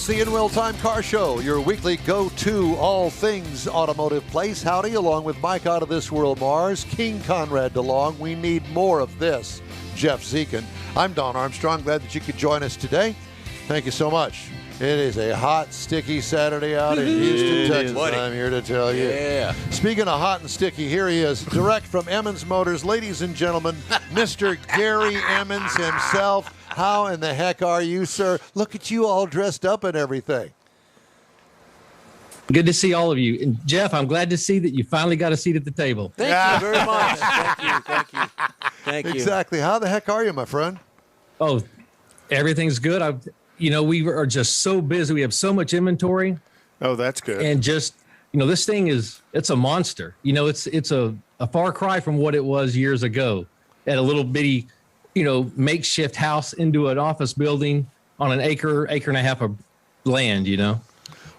It's the In Wheel Time Car Show, your weekly go-to all things automotive place. Howdy, along with Mike out of this world Mars, King Conrad DeLong. We need more of this, Jeff Zekin. I'm Don Armstrong. Glad that you could join us today. Thank you so much. It is a hot, sticky Saturday out in Houston, Texas. I'm here to tell you. Yeah. Speaking of hot and sticky, here he is, direct from Emmons Motors. Ladies and gentlemen, Mr. Gary Emmons himself. How in the heck are you, sir? Look at you all dressed up and everything. Good to see all of you. And Jeff, I'm glad to see that you finally got a seat at the table. Thank you very much. Thank you. Exactly. How the heck are you, my friend? Oh, everything's good. We are just so busy. We have so much inventory. Oh, that's good. And just, this thing it's a monster. It's a far cry from what it was years ago at a little bitty, makeshift house into an office building on an acre and a half of land,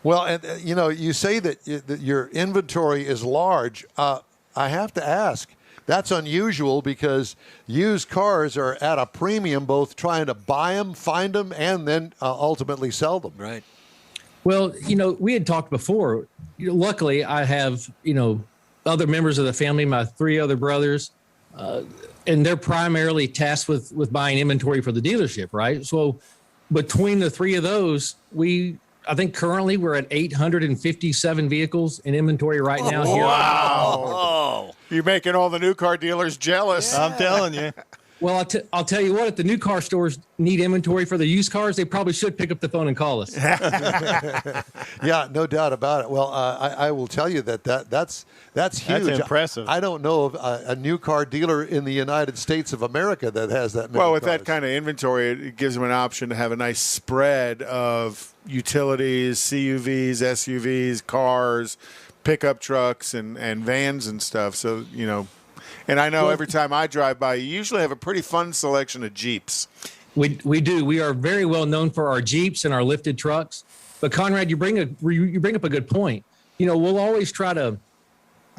Well, and you say that your inventory is large. I have to ask, that's unusual because used cars are at a premium, both trying to buy them, find them, and then ultimately sell them. Right. Well, we had talked before. Luckily, I have, other members of the family, my 3 other brothers, and they're primarily tasked with buying inventory for the dealership, right? So between the 3 of those, I think currently we're at 857 vehicles in inventory right now. Here. Wow. You're making all the new car dealers jealous. Yeah. I'm telling you. Well, I'll tell you what, if the new car stores need inventory for the used cars, they probably should pick up the phone and call us. Yeah, no doubt about it. Well, I will tell you that's huge. That's impressive. I don't know of a new car dealer in the United States of America that has that many Well, with cars. that kind of inventory, it gives them an option to have a nice spread of utilities, CUVs, SUVs, cars, pickup trucks, and vans and stuff. So, and I know every time I drive by, you usually have a pretty fun selection of Jeeps. We do. We are very well known for our Jeeps and our lifted trucks. But Conrad, you bring up a good point. We'll always try to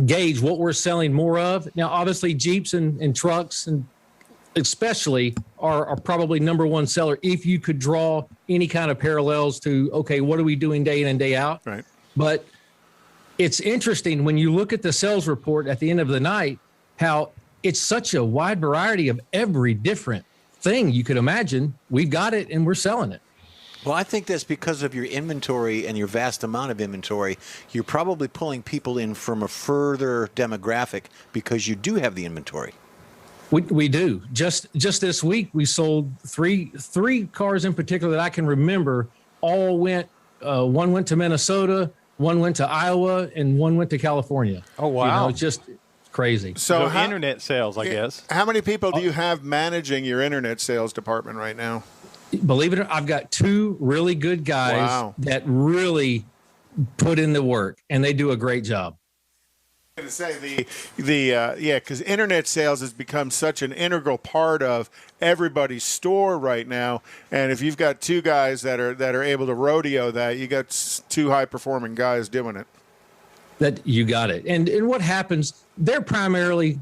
gauge what we're selling more of. Now, obviously, Jeeps and trucks, and especially, are probably number one seller if you could draw any kind of parallels to, okay, what are we doing day in and day out? Right. But it's interesting when you look at the sales report at the end of the night, how it's such a wide variety of every different thing you could imagine. We've got it and we're selling it. Well, I think that's because of your inventory and your vast amount of inventory. You're probably pulling people in from a further demographic because you do have the inventory. We do. Just this week, we sold three cars in particular that I can remember. All went. One went to Minnesota, one went to Iowa, and one went to California. Oh wow! It's just crazy. So internet sales, I guess. How many people do you have managing your internet sales department right now? Believe it or not, I've got 2 really good guys that really put in the work, and they do a great job. I was going to say because internet sales has become such an integral part of everybody's store right now, and if you've got 2 guys that are able to rodeo that, you got 2 high performing guys doing it. That you got it. And what happens? They're primarily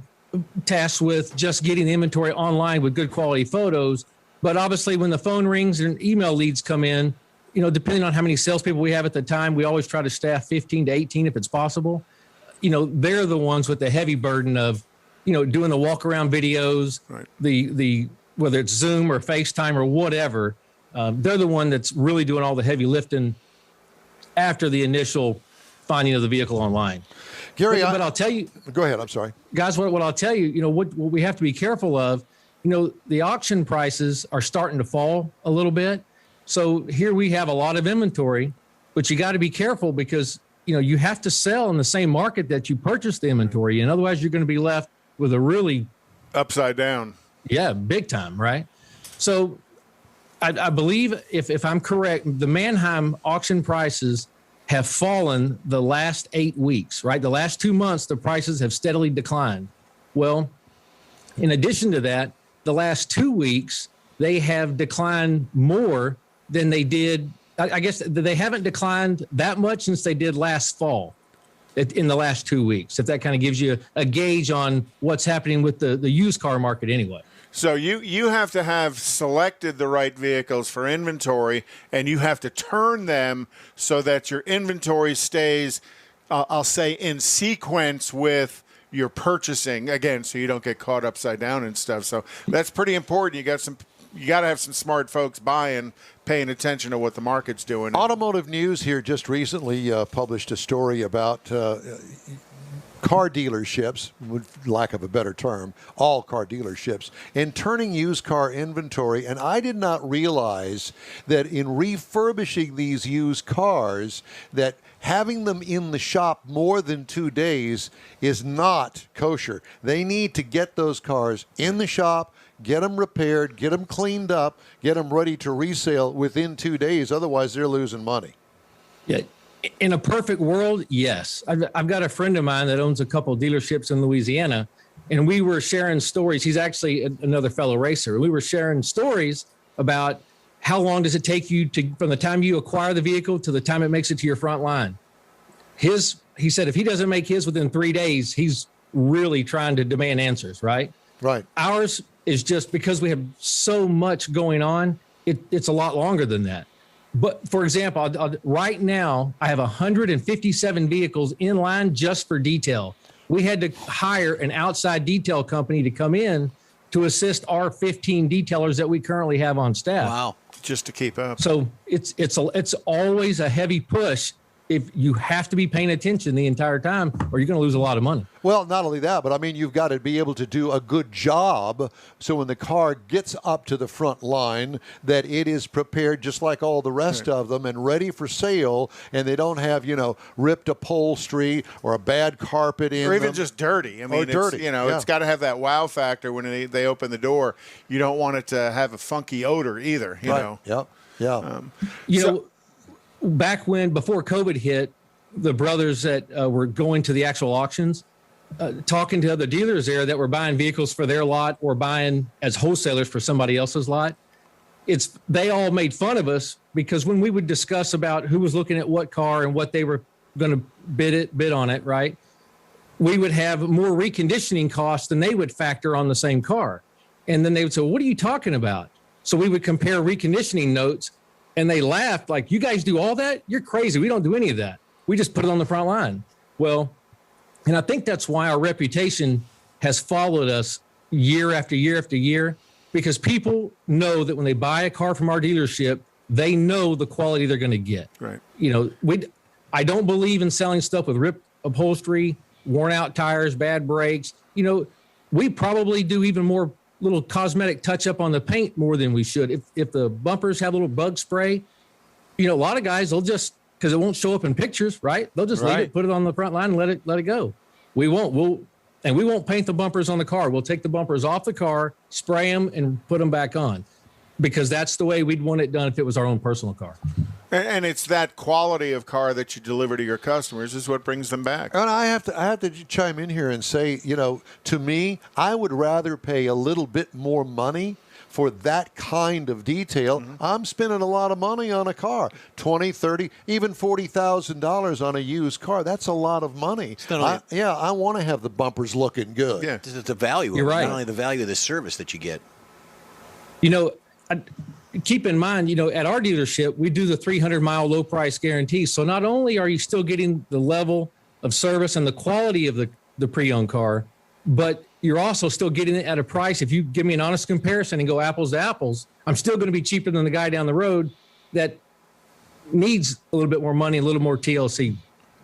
tasked with just getting the inventory online with good quality photos. But obviously, when the phone rings and email leads come in, depending on how many salespeople we have at the time, we always try to staff 15 to 18 if it's possible. They're the ones with the heavy burden of, doing the walk around videos, right. the whether it's Zoom or FaceTime or whatever. They're the one that's really doing all the heavy lifting after the initial finding of the vehicle online. Gary, but I'll tell you. Go ahead. I'm sorry, guys. What I'll tell you, what we have to be careful of. The auction prices are starting to fall a little bit. So here we have a lot of inventory, but you got to be careful because, you have to sell in the same market that you purchased the inventory. And otherwise you're going to be left with a really upside down. Yeah, big time. Right. So I believe if I'm correct, the Manheim auction prices have fallen the last 8 weeks, right? The last 2 months, the prices have steadily declined. Well, in addition to that, the last 2 weeks, they have declined more than they did. I guess they haven't declined that much since they did last fall in the last 2 weeks, if that kind of gives you a gauge on what's happening with the used car market anyway. So you have to have selected the right vehicles for inventory, and you have to turn them so that your inventory stays, I'll say, in sequence with your purchasing, again, so you don't get caught upside down and stuff. So that's pretty important. You got to have some smart folks buying, paying attention to what the market's doing. Automotive News here just recently published a story about car dealerships, with lack of a better term, all car dealerships, and turning used car inventory. And I did not realize that in refurbishing these used cars, that having them in the shop more than 2 days is not kosher. They need to get those cars in the shop, get them repaired, get them cleaned up, get them ready to resale within 2 days. Otherwise, they're losing money. Yeah. In a perfect world, yes. I've got a friend of mine that owns a couple of dealerships in Louisiana, and we were sharing stories. He's actually another fellow racer. We were sharing stories about how long does it take you from the time you acquire the vehicle to the time it makes it to your front line. He said if he doesn't make his within 3 days, he's really trying to demand answers, right? Right. Ours is just because we have so much going on, it's a lot longer than that. But for example, right now, I have 157 vehicles in line just for detail. We had to hire an outside detail company to come in to assist our 15 detailers that we currently have on staff. Wow. Just to keep up. So it's always a heavy push. If you have to be paying attention the entire time, or you're going to lose a lot of money. Well, not only that, but I mean, you've got to be able to do a good job so when the car gets up to the front line, that it is prepared just like all the rest of them and ready for sale, and they don't have, ripped upholstery or a bad carpet in or even them. just dirty. I mean, dirty. It's got to have that wow factor when they open the door. You don't want it to have a funky odor either, you know. Yep. Yeah. Back before COVID hit, the brothers that were going to the actual auctions, talking to other dealers there that were buying vehicles for their lot or buying as wholesalers for somebody else's lot, they all made fun of us because when we would discuss about who was looking at what car and what they were going to bid on it, right, we would have more reconditioning costs than they would factor on the same car. And then they would say, what are you talking about? So we would compare reconditioning notes. And they laughed like, you guys do all that? You're crazy. We don't do any of that. We just put it on the front line. Well, and I think that's why our reputation has followed us year after year after year, because people know that when they buy a car from our dealership, they know the quality they're going to get. Right. I don't believe in selling stuff with ripped upholstery, worn out tires, bad brakes. We probably do even more little cosmetic touch up on the paint more than we should. If the bumpers have a little bug spray, a lot of guys, they'll just, because it won't show up in pictures, right? They'll just leave it, put it on the front line and let it go. We won't. We won't paint the bumpers on the car. We'll take the bumpers off the car, spray them, and put them back on, because that's the way we'd want it done if it was our own personal car. And it's that quality of car that you deliver to your customers is what brings them back. And I have to chime in here and say, to me, I would rather pay a little bit more money for that kind of detail. Mm-hmm. I'm spending a lot of money on a car, $20,000, $30,000, even $40,000 on a used car. That's a lot of money. I want to have the bumpers looking good. Yeah, it's the value. You're right. Not only the value of the service that you get. Keep in mind, at our dealership, we do the 300-mile low price guarantee. So not only are you still getting the level of service and the quality of the pre-owned car, but you're also still getting it at a price. If you give me an honest comparison and go apples to apples, I'm still going to be cheaper than the guy down the road that needs a little bit more money, a little more TLC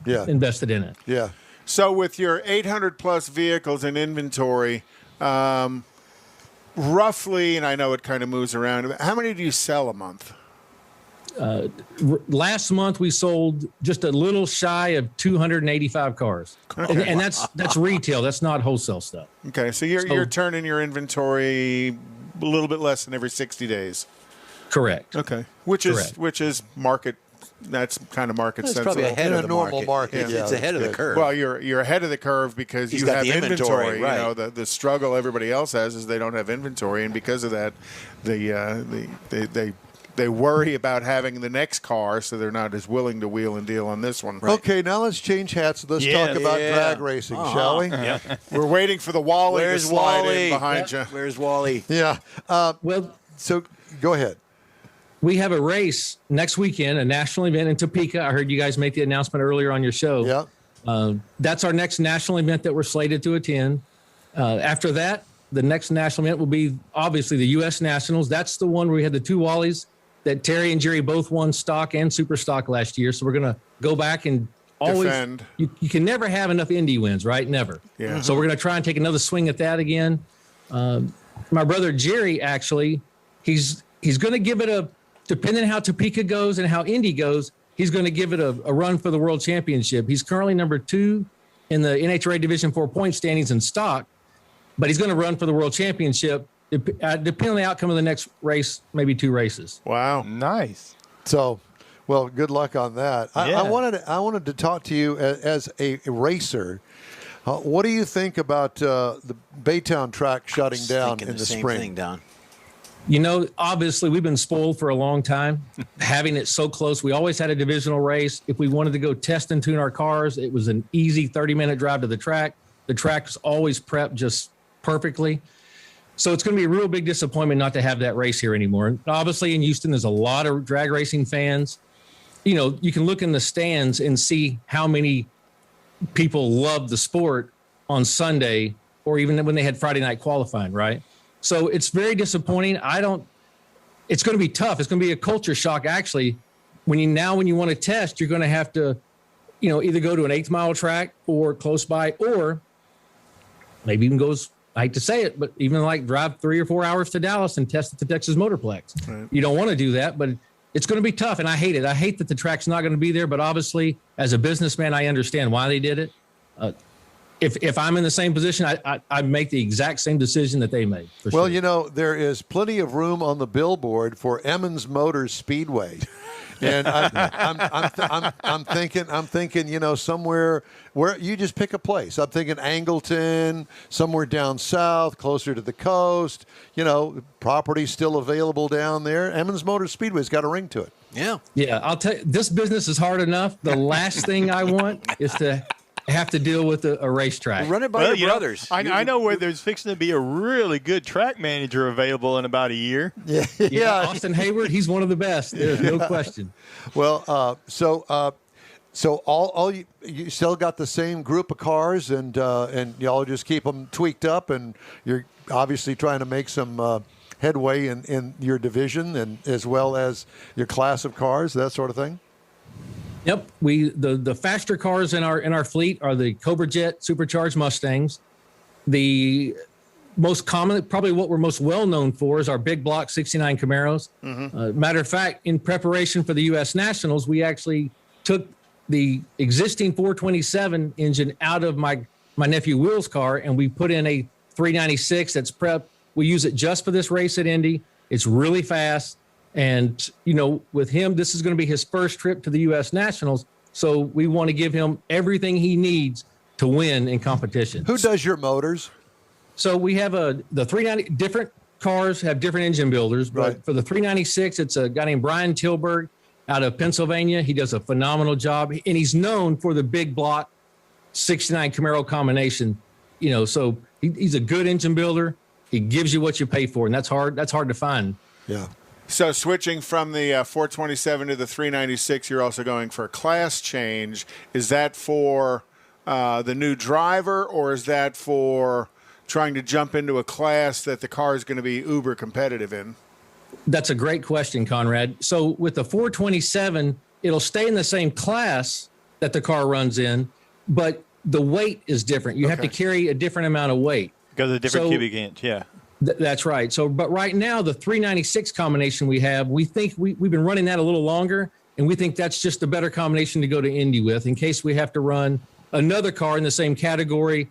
invested in it. Yeah. So with your 800 plus vehicles in inventory, roughly, and I know it kind of moves around, how many do you sell a month? Last month we sold just a little shy of 285 cars, and that's retail. That's not wholesale stuff. Okay, so you're turning your inventory a little bit less than every 60 days. Correct. Okay, which is market. That's kind of market sensitive. Probably ahead of the normal market. It's ahead of the curve. Well, you're ahead of the curve because you have inventory. Right. The struggle everybody else has is they don't have inventory, and because of that, they they worry about having the next car, so they're not as willing to wheel and deal on this one. Right. Okay, now let's change hats. Let's talk about drag racing, shall we? Yeah. We're waiting for the Wally to slide in behind you. Where's Wally? Yeah. So go ahead. We have a race next weekend, a national event in Topeka. I heard you guys make the announcement earlier on your show. Yeah. That's our next national event that we're slated to attend. After that, the next national event will be obviously the U.S. Nationals. That's the one where we had the two Wallies that Terry and Jerry both won stock and super stock last year. So we're going to go back and always defend. You can never have enough Indy wins, right? Never. Yeah. So we're going to try and take another swing at that again. My brother Jerry, actually, he's going to give it depending on how Topeka goes and how Indy goes, he's going to give it a run for the world championship. He's currently number 2 in the NHRA Division 4 point standings in stock, but he's going to run for the world championship. Depending on the outcome of the next race, maybe 2 races. Wow. Nice. So, well, good luck on that. Yeah. I wanted to talk to you as a racer. What do you think about the Baytown track shutting down in the spring? Thing, Don. You know, obviously, we've been spoiled for a long time, having it so close. We always had a divisional race. If we wanted to go test and tune our cars, it was an easy 30-minute drive to the track. The track was always prepped just perfectly. So it's going to be a real big disappointment not to have that race here anymore. And obviously, in Houston, there's a lot of drag racing fans. You know, you can look in the stands and see how many people love the sport on Sunday or even when they had Friday night qualifying, right? So it's very disappointing. It's going to be tough. It's going to be a culture shock, actually. When you want to test, you're going to have to, either go to an 8th mile track or close by, or maybe even I hate to say it, but even like drive 3 or 4 hours to Dallas and test at the Texas Motorplex. Right. You don't want to do that, but it's going to be tough. And I hate it. I hate that the track's not going to be there, but obviously as a businessman, I understand why they did it. If I'm in the same position, I'd make the exact same decision that they made. Well, sure. There is plenty of room on the billboard for Emmons Motors Speedway. And I'm thinking, somewhere where you just pick a place. I'm thinking Angleton, somewhere down south, closer to the coast. Property still available down there. Emmons Motor Speedway's got a ring to it. Yeah. Yeah, I'll tell you, this business is hard enough. The last thing I want is to have to deal with a racetrack. Run it by your brothers. I know where there's fixing to be a really good track manager available in about a year. Yeah. Austin Hayward, he's one of the best. There's no question. Well, so all you still got the same group of cars, and y'all just keep them tweaked up, and you're obviously trying to make some headway in your division and as well as your class of cars, that sort of thing. Yep, the faster cars in our fleet are the Cobra Jet supercharged Mustangs. The most common, probably what we're most well known for, is our big block 69 Camaros. Mm-hmm. Matter of fact, in preparation for the U.S. Nationals, we actually took the existing 427 engine out of my nephew Will's car, and we put in a 396 that's prepped. We use it just for this race at Indy. It's really fast. And, with him, this is going to be his first trip to the U.S. Nationals. So we want to give him everything he needs to win in competition. Who does your motors? So we have the 390, different cars have different engine builders. But right. For the 396, it's a guy named Brian Tilburg out of Pennsylvania. He does a phenomenal job. And he's known for the big block 69 Camaro combination. So he's a good engine builder. He gives you what you pay for. And that's hard to find. Yeah. So switching from the 427 to the 396, you're also going for a class change. Is that for the new driver, or is that for trying to jump into a class that the car is going to be uber competitive in? That's a great question, Conrad. So with the 427, it'll stay in the same class that the car runs in, but the weight is different. You have to carry a different amount of weight. Because of different cubic inch, yeah. That's right. So, but right now, the 396 combination we have, we think we've been running that a little longer, and we think that's just a better combination to go to Indy with in case we have to run another car in the same category,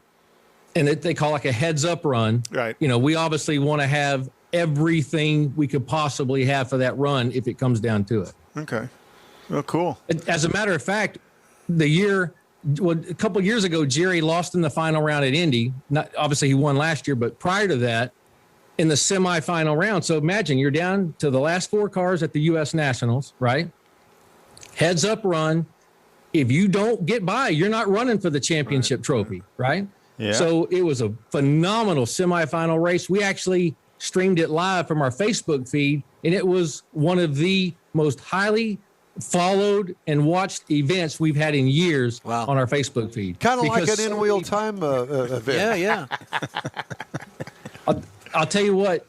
and they call like a heads-up run. Right. We obviously want to have everything we could possibly have for that run if it comes down to it. Okay. Oh, cool. As a matter of fact, a couple of years ago, Jerry lost in the final round at Indy. Not obviously he won last year, but prior to that, in the semifinal round. So imagine you're down to the last 4 cars at the U.S. Nationals, right? Heads up run. If you don't get by, you're not running for the championship trophy, right? Yeah. So it was a phenomenal semifinal race. We actually streamed it live from our Facebook feed, and it was one of the most highly followed and watched events we've had in years on our Facebook feed. Kind of like an in-wheel time event. Yeah. I'll tell you what,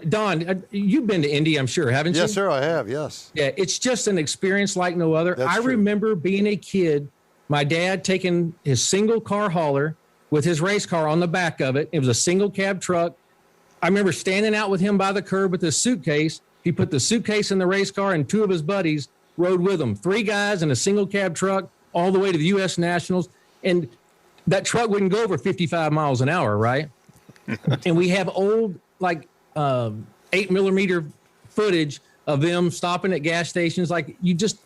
Don, you've been to Indy, I'm sure, haven't you? Yes, sir, I have, yes. Yeah, it's just an experience like no other. That's I true. remember being a kid, my dad taking his single car hauler with his race car on the back of it. It was a single cab truck. I remember standing out with him by the curb with his suitcase. He put the suitcase in the race car, and 2 of his buddies rode with him. 3 guys in a single cab truck all the way to the U.S. Nationals. And that truck wouldn't go over 55 miles an hour, right? And we have old, 8mm footage of them stopping at gas stations. Like, you just,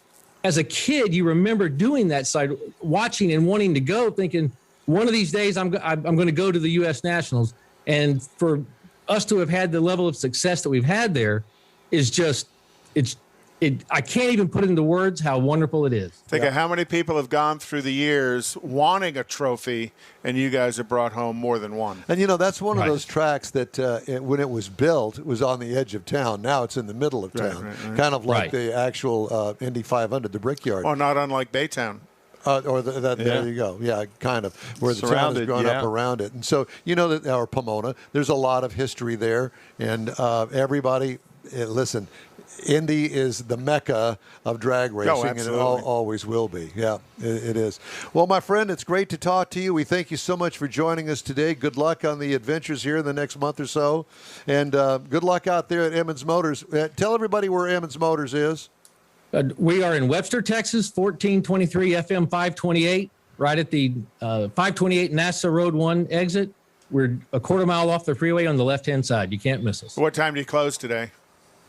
as a kid, you remember doing that side, watching and wanting to go, thinking, one of these days I'm going to go to the U.S. Nationals. And for us to have had the level of success that we've had there is just, I can't even put it into words how wonderful it is. Think of how many people have gone through the years wanting a trophy, and you guys have brought home more than one. And, that's one of those tracks that when it was built, it was on the edge of town. Now it's in the middle of town, right. kind of like the actual Indy 500, the Brickyard. Oh, not unlike Baytown. There you go. Yeah, kind of. Where the town has grown up around it. And so, that our Pomona, there's a lot of history there. And everybody, listen, Indy is the mecca of drag racing, and it always will be. Yeah, it is. Well, my friend, it's great to talk to you. We thank you so much for joining us today. Good luck on the adventures here in the next month or so. And good luck out there at Emmons Motors. Tell everybody where Emmons Motors is. We are in Webster, Texas, 1423 FM 528, right at the 528 NASA Road 1 exit. We're a quarter mile off the freeway on the left-hand side. You can't miss us. What time do you close today?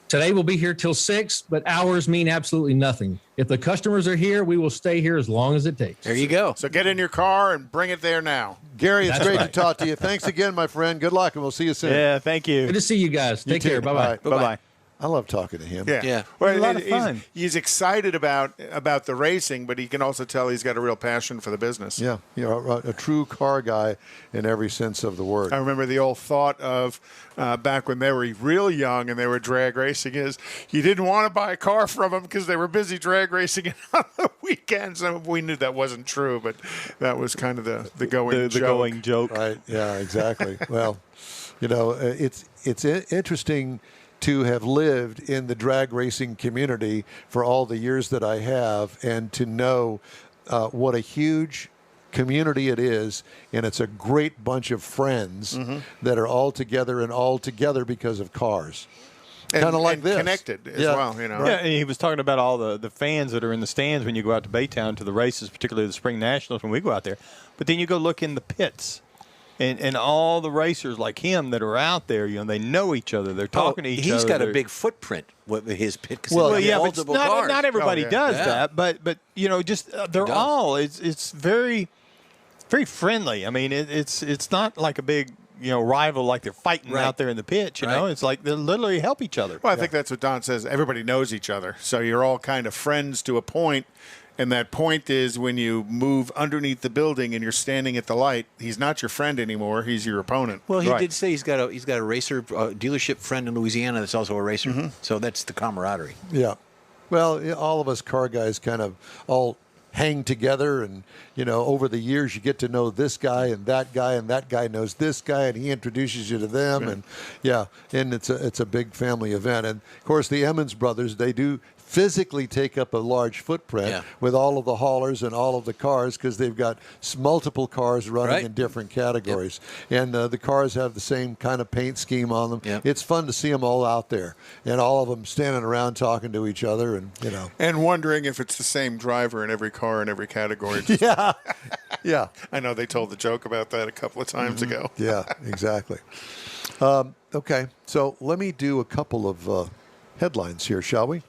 Today we'll be here till 6, but hours mean absolutely nothing. If the customers are here, we will stay here as long as it takes. There you go. So get in your car and bring it there now. Gary, it's great to talk to you. Thanks again, my friend. Good luck, and we'll see you soon. Yeah, thank you. Good to see you guys. Take care. Bye-bye. Bye-bye. I love talking to him. Yeah. Well, a lot of fun. He's excited about the racing, but he can also tell he's got a real passion for the business. Yeah, a true car guy in every sense of the word. I remember the old thought of back when they were real young and they were drag racing is you didn't want to buy a car from them because they were busy drag racing on the weekends. And we knew that wasn't true, but that was kind of the going joke. The going joke. Right, yeah, exactly. Well, it's interesting to have lived in the drag racing community for all the years that I have, and to know what a huge community it is, and it's a great bunch of friends that are all together because of cars. Kind of like this. Connected as well, Yeah, and he was talking about all the fans that are in the stands when you go out to Baytown to the races, particularly the Spring Nationals when we go out there. But then you go look in the pits. And all the racers like him that are out there, they know each other. They're talking to each other. He's got a big footprint with his pit. Well, yeah, but not everybody does that. But just they're all. It's very, very friendly. I mean, it's not like a big rival like they're fighting out there in the pit. It's like they literally help each other. Well, I think that's what Don says. Everybody knows each other, so you're all kind of friends to a point. And that point is when you move underneath the building and you're standing at the light, he's not your friend anymore. He's your opponent. Well, he did say he's got a racer dealership friend in Louisiana that's also a racer. So that's the camaraderie. Yeah. Well, all of us car guys kind of all hang together, and over the years you get to know this guy, and that guy knows this guy, and he introduces you to them, and and it's a big family event. And of course the Emmons brothers, they do physically take up a large footprint with all of the haulers and all of the cars, because they've got multiple cars running in different categories. And the cars have the same kind of paint scheme on them. It's fun to see them all out there, and all of them standing around talking to each other, and and wondering if it's the same driver in every car in every category. Yeah. I know they told the joke about that a couple of times ago. Yeah, exactly. Okay, so let me do a couple of headlines here, shall we?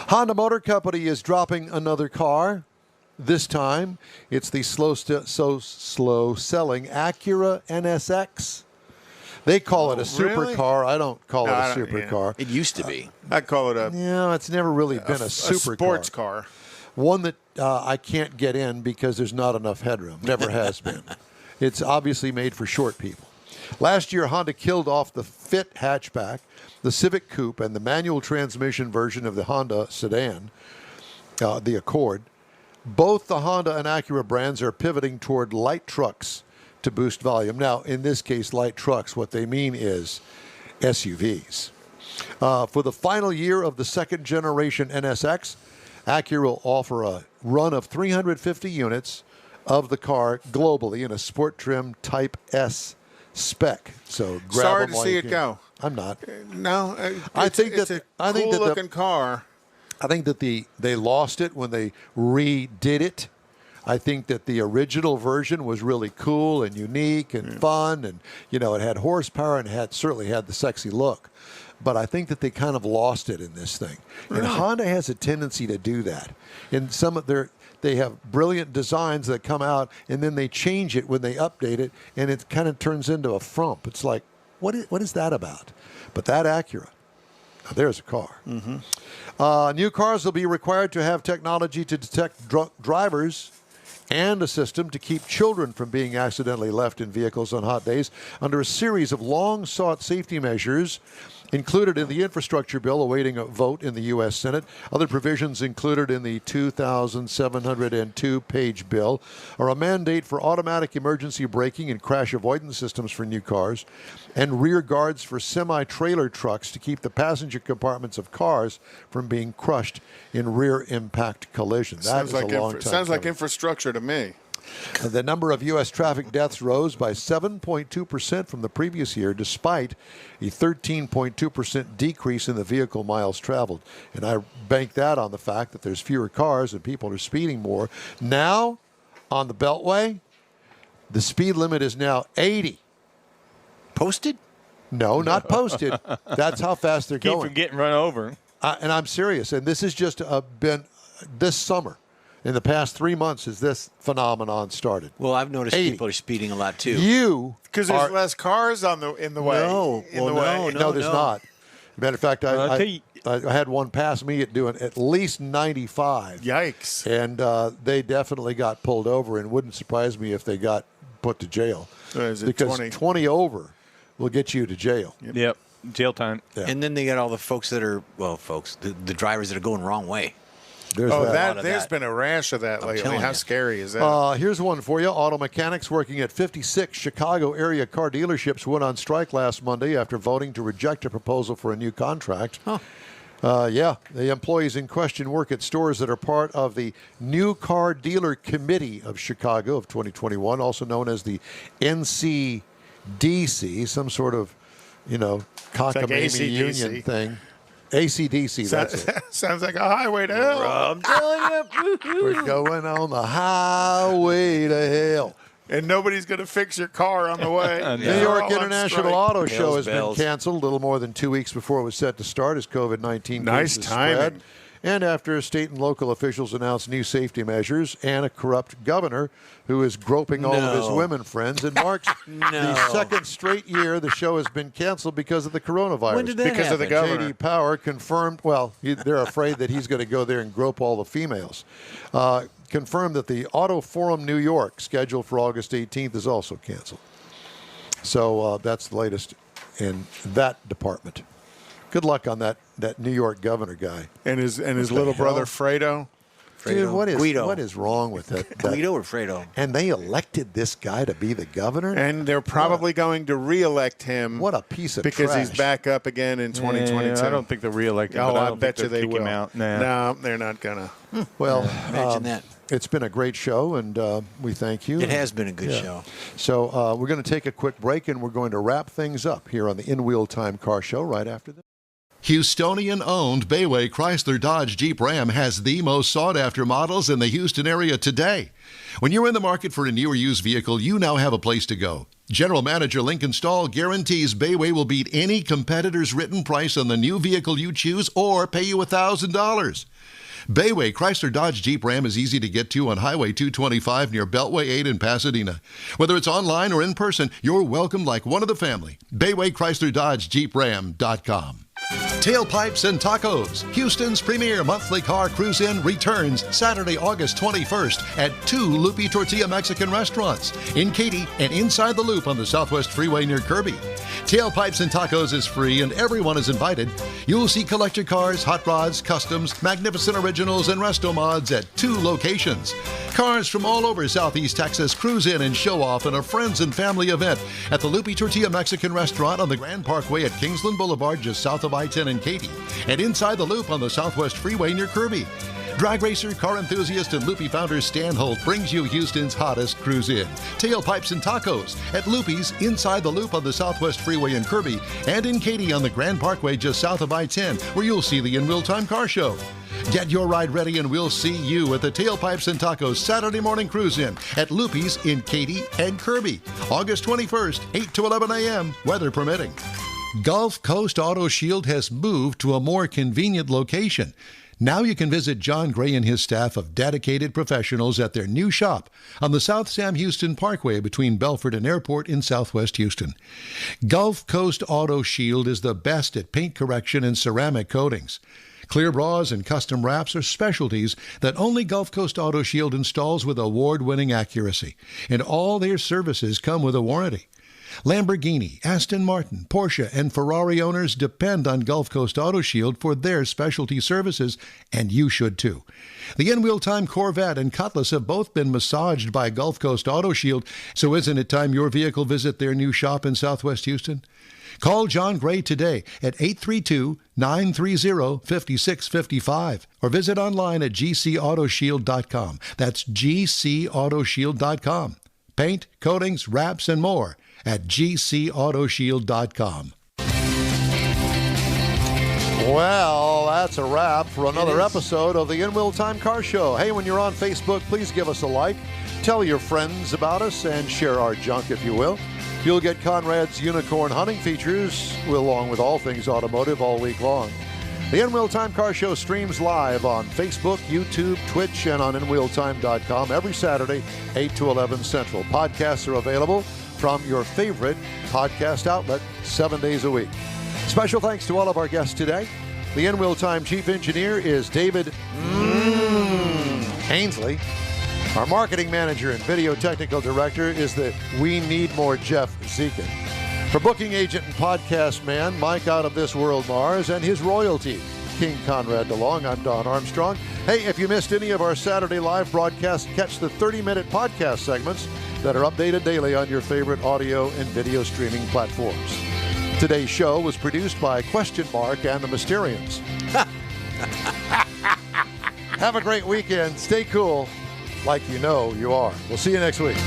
Honda Motor Company is dropping another car. This time, it's the slow-selling Acura NSX. They call it a supercar. Really? I don't call it a supercar. It used to be. I'd call it It's never really been a supercar. A sports car. One that I can't get in because there's not enough headroom. Never has been. It's obviously made for short people. Last year, Honda killed off the Fit hatchback, the Civic Coupe, and the manual transmission version of the Honda sedan, the Accord. Both the Honda and Acura brands are pivoting toward light trucks to boost volume. Now, in this case, light trucks, what they mean is SUVs. For the final year of the second generation NSX, Acura will offer a run of 350 units of the car globally in a sport trim Type S spec. So grab Sorry them to while see you it can. go. I'm not. No, I think it's that a cool-looking car. I think that they lost it when they redid it. I think that the original version was really cool and unique and fun, and it had horsepower and certainly had the sexy look. But I think that they kind of lost it in this thing. Really? And Honda has a tendency to do that. In some of they have brilliant designs that come out, and then they change it when they update it, and it kind of turns into a frump. It's like, what is that about? But that Acura, now there's a car. Mm-hmm. New cars will be required to have technology to detect drunk drivers and a system to keep children from being accidentally left in vehicles on hot days under a series of long-sought safety measures included in the infrastructure bill awaiting a vote in the U.S. Senate. Other provisions included in the 2,702-page bill are a mandate for automatic emergency braking and crash avoidance systems for new cars and rear guards for semi-trailer trucks to keep the passenger compartments of cars from being crushed in rear impact collisions. That is a long time sounds like coming. infrastructure to me. The number of U.S. traffic deaths rose by 7.2% from the previous year, despite a 13.2% decrease in the vehicle miles traveled. And I bank that on the fact that there's fewer cars and people are speeding more. Now, on the Beltway, the speed limit is now 80. Posted? No, not posted. That's how fast they're going. Keep from getting run over. And I'm serious. And this has just been this summer. In the past 3 months, as this phenomenon started. Well, I've noticed 80. people are speeding a lot too. Because there's less cars in the way. No, No, there's not. Matter of fact, I had one pass me at doing at least 95. Yikes! And they definitely got pulled over, and wouldn't surprise me if they got put to jail. Is it because 20 over will get you to jail. Yep, jail time. Yeah. And then they got all the folks that are the drivers that are going wrong way. There's been a rash of that lately. How scary is that? Here's one for you. Auto mechanics working at 56 Chicago area car dealerships went on strike last Monday after voting to reject a proposal for a new contract. Huh. The employees in question work at stores that are part of the New Car Dealer Committee of Chicago of 2021, also known as the NCDC, some sort of, cockamamie union thing. ACDC, that's it. Sounds like a highway to hell. I'm telling you. We're going on the highway to hell. And nobody's going to fix your car on the way. New York International Auto Show has bells. been canceled a little more than 2 weeks before it was set to start as COVID-19 Nice cases timing. spread. And after state and local officials announced new safety measures and a corrupt governor who is groping all of his women friends, it marks the second straight year the show has been canceled because of the coronavirus. When did that Because of the happen? governor. J.D. Power confirmed, they're afraid that he's going to go there and grope all the females. Confirmed that the Auto Forum New York, scheduled for August 18th, is also canceled. So that's the latest in that department. Good luck on that New York governor guy. And his little brother Fredo. Dude, what Guido. is wrong with that? Guido or Fredo? And they elected this guy to be the governor? And they're probably going to reelect him. What a piece of because trash. he's back up again in 2022. I don't think they'll reelect him. Oh, but I I don't bet think you they'll they kick will. him out. No, they're not gonna. Well, Imagine that. It's been a great show, and we thank you. It has been a good show. So we're going to take a quick break, and we're going to wrap things up here on the In Wheel Time Car Show right after this. Houstonian-owned Bayway Chrysler Dodge Jeep Ram has the most sought-after models in the Houston area today. When you're in the market for a new or used vehicle, you now have a place to go. General Manager Lincoln Stahl guarantees Bayway will beat any competitor's written price on the new vehicle you choose or pay you $1,000. Bayway Chrysler Dodge Jeep Ram is easy to get to on Highway 225 near Beltway 8 in Pasadena. Whether it's online or in person, you're welcome like one of the family. Bayway Chrysler Dodge Jeep Ram.com. Tailpipes and Tacos, Houston's premier monthly car cruise-in returns Saturday, August 21st at 2 Loopy Tortilla Mexican restaurants in Katy and inside the Loop on the Southwest Freeway near Kirby. Tailpipes and Tacos is free and everyone is invited. You'll see collector cars, hot rods, customs, magnificent originals, and resto mods at 2 locations. Cars from all over Southeast Texas cruise in and show off in a friends and family event at the Loopy Tortilla Mexican restaurant on the Grand Parkway at Kingsland Boulevard just south of I-10 in Katy, and inside the Loop on the Southwest Freeway near Kirby. Drag racer, car enthusiast, and Loopy founder Stan Holt brings you Houston's hottest cruise-in. Tailpipes and Tacos at Loopy's inside the Loop on the Southwest Freeway in Kirby, and in Katy on the Grand Parkway just south of I-10, where you'll see the In Wheel Time Car Show. Get your ride ready and we'll see you at the Tailpipes and Tacos Saturday morning cruise-in at Loopy's in Katy and Kirby, August 21st, 8 to 11 a.m., weather permitting. Gulf Coast Auto Shield has moved to a more convenient location. Now you can visit John Gray and his staff of dedicated professionals at their new shop on the South Sam Houston Parkway between Belford and Airport in Southwest Houston. Gulf Coast Auto Shield is the best at paint correction and ceramic coatings. Clear bras and custom wraps are specialties that only Gulf Coast Auto Shield installs with award-winning accuracy, and all their services come with a warranty. Lamborghini, Aston Martin, Porsche, and Ferrari owners depend on Gulf Coast Auto Shield for their specialty services, and you should too. The In-Wheel Time Corvette and Cutlass have both been massaged by Gulf Coast Auto Shield, so isn't it time your vehicle visit their new shop in Southwest Houston? Call John Gray today at 832-930-5655 or visit online at gcautoshield.com. That's gcautoshield.com. Paint, coatings, wraps, and more at gcautoshield.com. Well, that's a wrap for another episode of the In Wheel Time Car Show. Hey, when you're on Facebook, please give us a like, tell your friends about us, and share our junk, if you will. You'll get Conrad's unicorn hunting features, along with all things automotive, all week long. The In Wheel Time Car Show streams live on Facebook, YouTube, Twitch, and on InWheelTime.com every Saturday, 8 to 11 Central. Podcasts are available from your favorite podcast outlet 7 days a week. Special thanks to all of our guests today. The In Wheel Time Chief Engineer is David Ainsley. Our Marketing Manager and Video Technical Director is the We Need More Jeff Zekin. For booking agent and podcast man, Mike Out of This World Mars, and his royalty, King Conrad DeLong, I'm Don Armstrong. Hey, if you missed any of our Saturday live broadcasts, catch the 30-minute podcast segments that are updated daily on your favorite audio and video streaming platforms. Today's show was produced by Question Mark and the Mysterians. Have a great weekend. Stay cool, like you know you are. We'll see you next week.